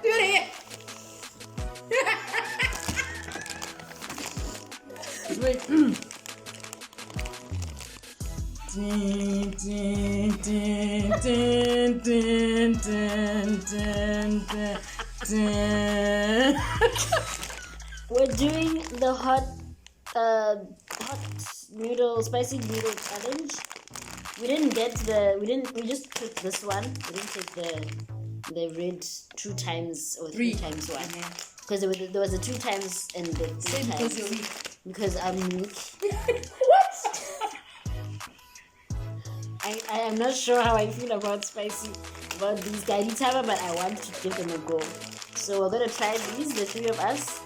Do it again. Wait. Tin, tin, tin, tin, tin, tin, tin, tin, tin. We're doing the hot noodle, spicy noodle challenge. We just took this one. We didn't take the red 2 times or 3 times one. Because there was a 2 times and the 3 times. Because you're weak. Because I'm weak. What? I am not sure how I feel about these garitaba, but I want to give them a go. So we're gonna try these, the 3 of us,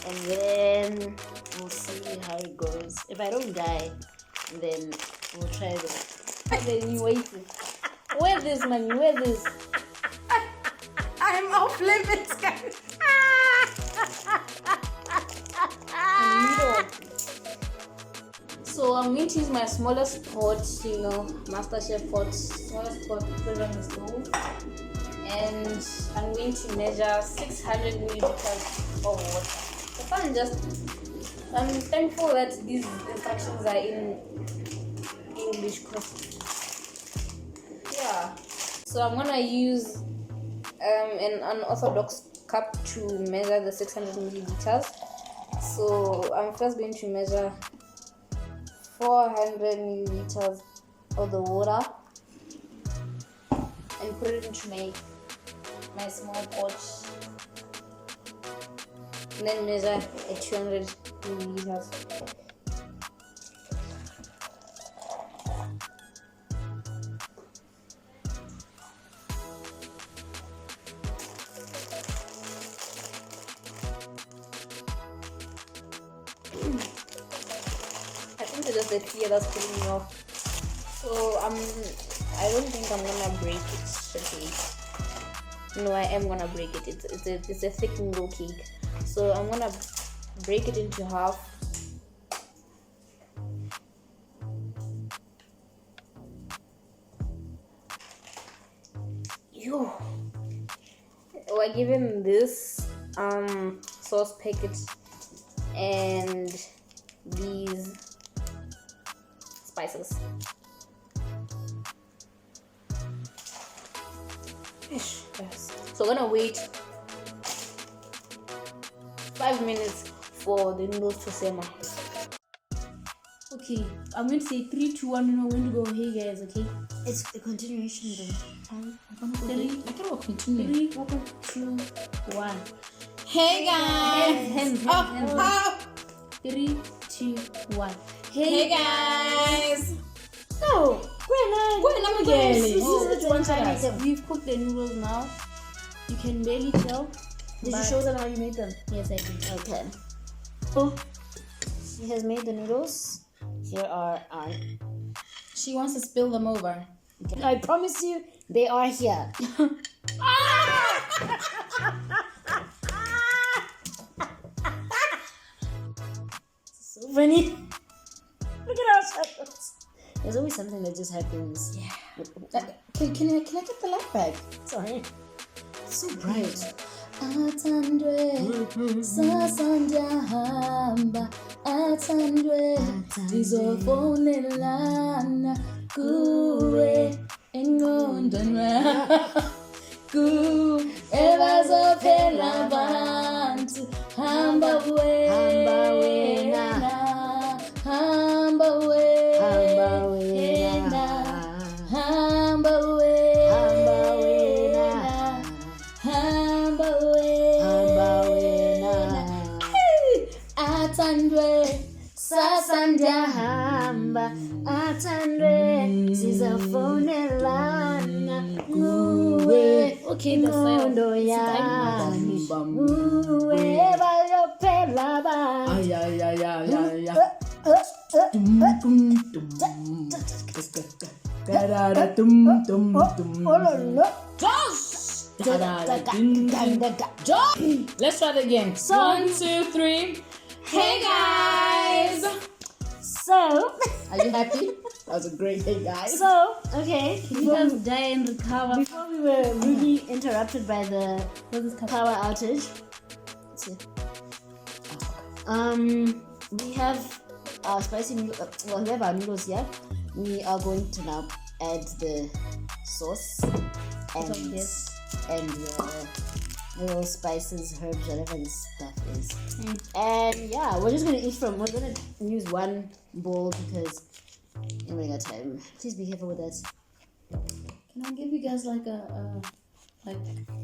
and then we'll see how it goes. If I don't die, then we'll try them. Then you wait. Where this money? Where this? I'm off limits, guys. So I'm going to use my smallest pot, MasterChef pot, smallest pot, put it on the stove, and I'm going to measure 600 milliliters of water. I'm thankful that these instructions are in English, so I'm gonna use an unorthodox cup to measure the 600 milliliters. So I'm first going to measure 400 milliliters of the water and put it into my small pot, and then measure at 200 milliliters. I think it's just the fear that's putting me off. So I don't think I'm gonna break it. Okay. No, I am gonna break it. It's a thick noodle cake. So I'm gonna break it into half. We're given this sauce packet and these spices. Yes. So we're gonna wait 5 minutes for the noodles to simmer. Okay, I'm going to say 3, 2, 1. You know when to go. Hey guys, okay? It's a continuation though. I thought we'll continue. 3, 2, 1. Hey guys! Hands. 3, 2, 1. Hey guys! No! I'm again. We've cooked the noodles now. You can barely tell. Did you show them how you made them? Yes, I did. Okay. Oh, she has made the noodles. Here are our. She wants to spill them over. I promise you, they are here. So funny. Look at our shadows. There's always something that just happens. Yeah. Can I get the light back? Sorry. It's so bright. Atandwe sasandahamba atandwe tizofonelana kuwe engondonwa ku ebazophela abantu hamba wena hamba wena hamba atandwe sasandahamba atandwe sizafonelana nguwe imondo yami nguwe bayophela abantu Let's try it again. 1, 2, 3. Hey guys! So, Are you happy? That was a great day, guys. So, okay. Because die and recover. Before we were really interrupted by the power outage. Let's see. We have our spicy noodle. Well, we have our noodles here. We are going to now add the sauce and the little spices, herbs, whatever this stuff is. And yeah, we're just gonna eat from. We're gonna use one bowl because we ain't got time. Please be careful with that. Can I give you guys like a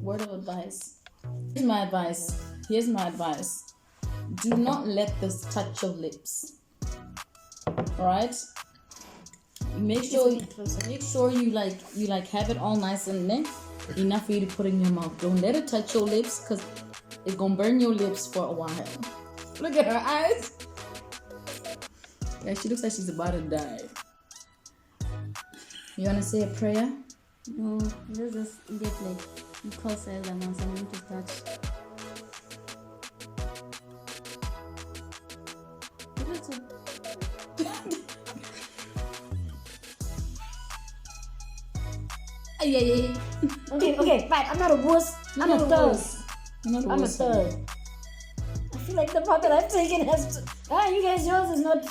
word of advice? Here's my advice. Do not let this touch your lips. Alright? Make sure you have it all nice and enough for you to put in your mouth. Don't let it touch your lips because it's gonna burn your lips for a while. Look at her eyes. Yeah, she looks like she's about to die. You wanna say a prayer? No, let's just get like equal size amounts and need to touch. Yeah. Okay, fine. I'm not a wuss. I'm a third. I'm a third. I feel like the part that I've taken has to. You guys, yours is not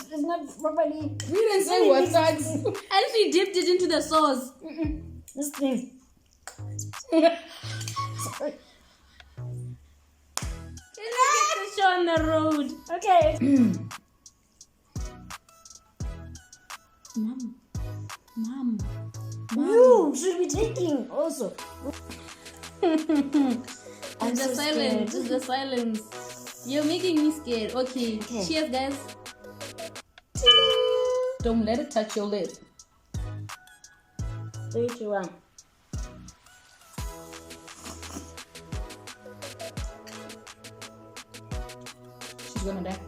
properly. We didn't say what size. And she dipped it into the sauce. This thing. Sorry. Get the show on the road. Okay. Mom. You should be taking also. I'm The so silence. scared. The silence. You're making me scared. Okay. Cheers, guys. Don't let it touch your lip. 3, 2, 1. She's gonna die.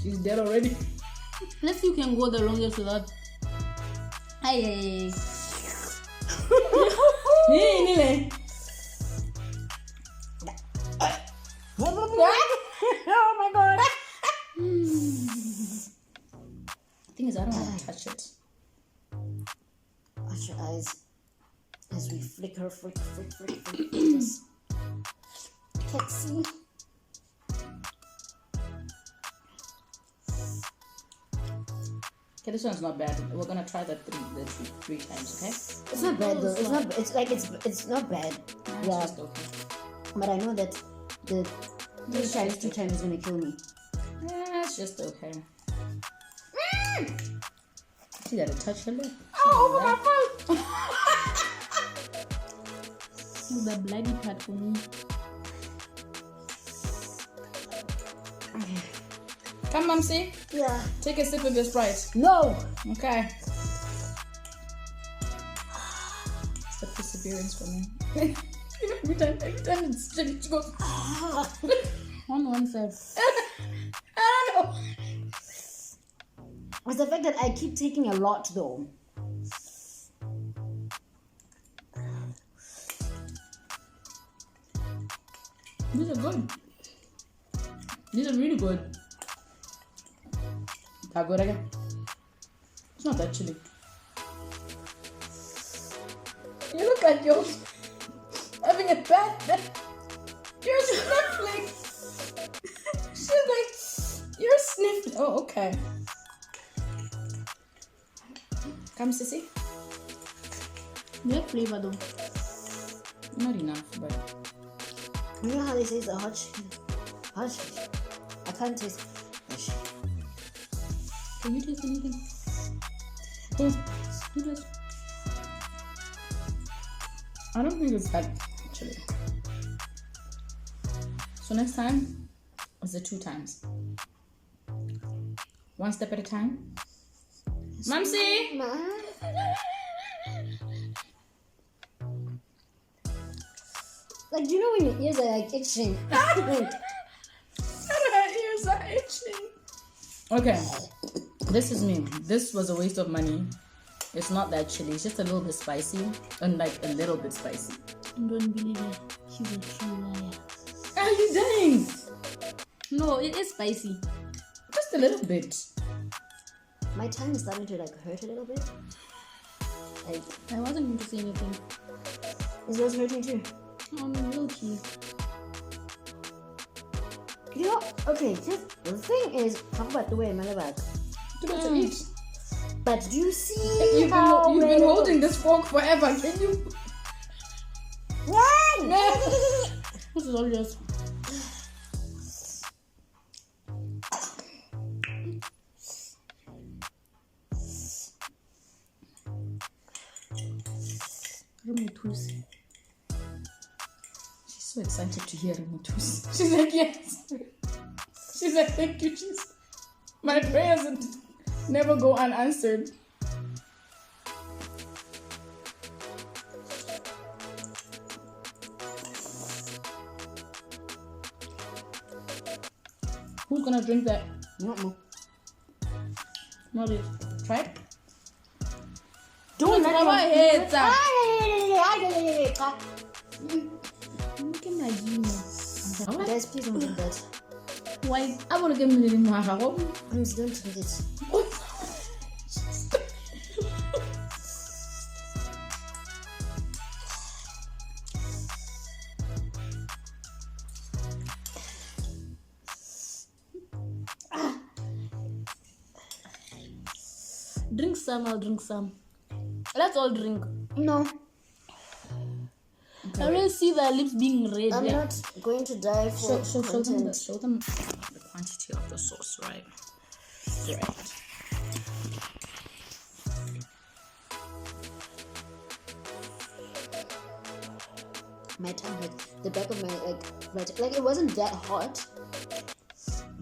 She's dead already. Let's see who can go the longest without. Hey. Nile. Oh my god. The thing is, I don't want to touch it. Watch your eyes as we flicker, flick. Just can't see. Okay, this one's not bad. We're gonna try the three times, okay? It's not bad though. It's not. It's like it's not bad. It's Yeah, just okay. but I know that the two times is gonna kill me. Yeah, it's just okay. She gotta touch her lip. Oh, my foot! The bloody part for me. Come, Mumsie. Yeah. Take a sip of your Sprite. No. Okay. It's the perseverance for me. every time it's chilly, she goes. On one side. I don't know. It's the fact that I keep taking a lot though. These are good. These are really good. That good again? It's not that chilly. You look at yours having a bad day. You're sniffling. She's like, you're sniffling. Oh, okay. Come, sissy. They have flavor though. Not enough, but. You know how they say it's a hot shit? Hot shit. I can't taste hot shit. Can you taste anything? Taste. You taste. I don't think it's that chilly. So next time, is it 2 times? 1 step at a time? Mumsie! Like, do you know when your ears are like itching? Her ears are itching. Okay, this is me. This was a waste of money. It's not that chilly. It's just a little bit spicy. And like a little bit spicy. Don't believe it. She's a true liar. Are you dying? No, it is spicy. Just a a little bit. My tongue is starting to like hurt a little bit. Like, I wasn't going to say anything. is yours hurting too? Low key. You know, okay, just the thing is, talk about the way my bag. Too much to eat. But do you see You've how been red it holding looks? this fork forever. Can you? This is all yours. She's so excited to hear Remotus. She's like, yes. She's like, thank you, Jesus. My prayers never go unanswered. Who's gonna drink that? Not more. Molly, try it. Don't let Mama hates that. Look at my jeans. Guys, please don't drink that. Why? I want to give me the mahalo. Please don't drink it. Drink some, I'll drink some. Let's all drink. No, I already see their lips being red. I'm yeah. not going to die for Show content. them the quantity of the sauce, right? Right. My tongue hurt. The back of my like it wasn't that hot,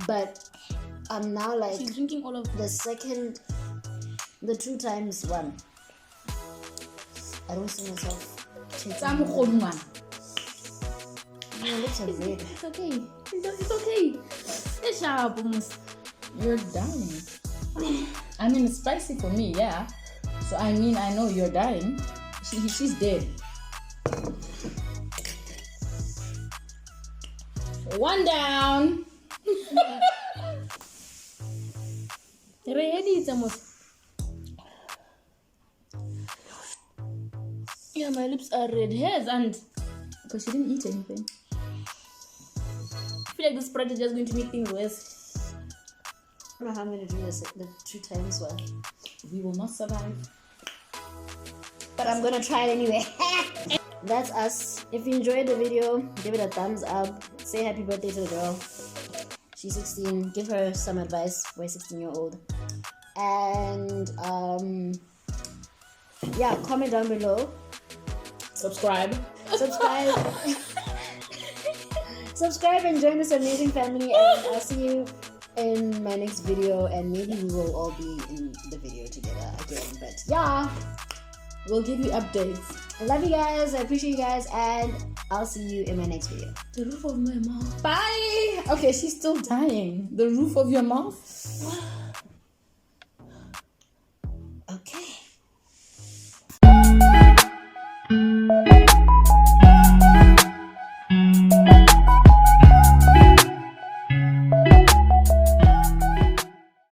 but I'm now like She's drinking all of the 2 times 1. I don't see myself taking. Some khonwa. My lips are red. It's okay. It's okay. It's sharp almost. You're dying. I mean, it's spicy for me, yeah. So I mean, I know you're dying. She's dead. One down. Ready, it's almost. Yeah, my lips are red. Hairs and Because she didn't eat anything. I feel like this spread is just going to make things worse. I don't know how I'm gonna do this the 2 times 1, We will not survive. but I'm gonna try it anyway. That's us. If you enjoyed the video, give it a thumbs up. Say happy birthday to the girl. She's 16. Give her some advice. We're 16-year-old. And yeah, comment down below. Subscribe. Subscribe and join this amazing family, and I'll see you in my next video, and maybe we will all be in the video together again. But yeah, We'll give you updates. I love you guys, I appreciate you guys, and I'll see you in my next video. The roof of my mouth. Bye. Okay, she's still dying. The roof of your mouth.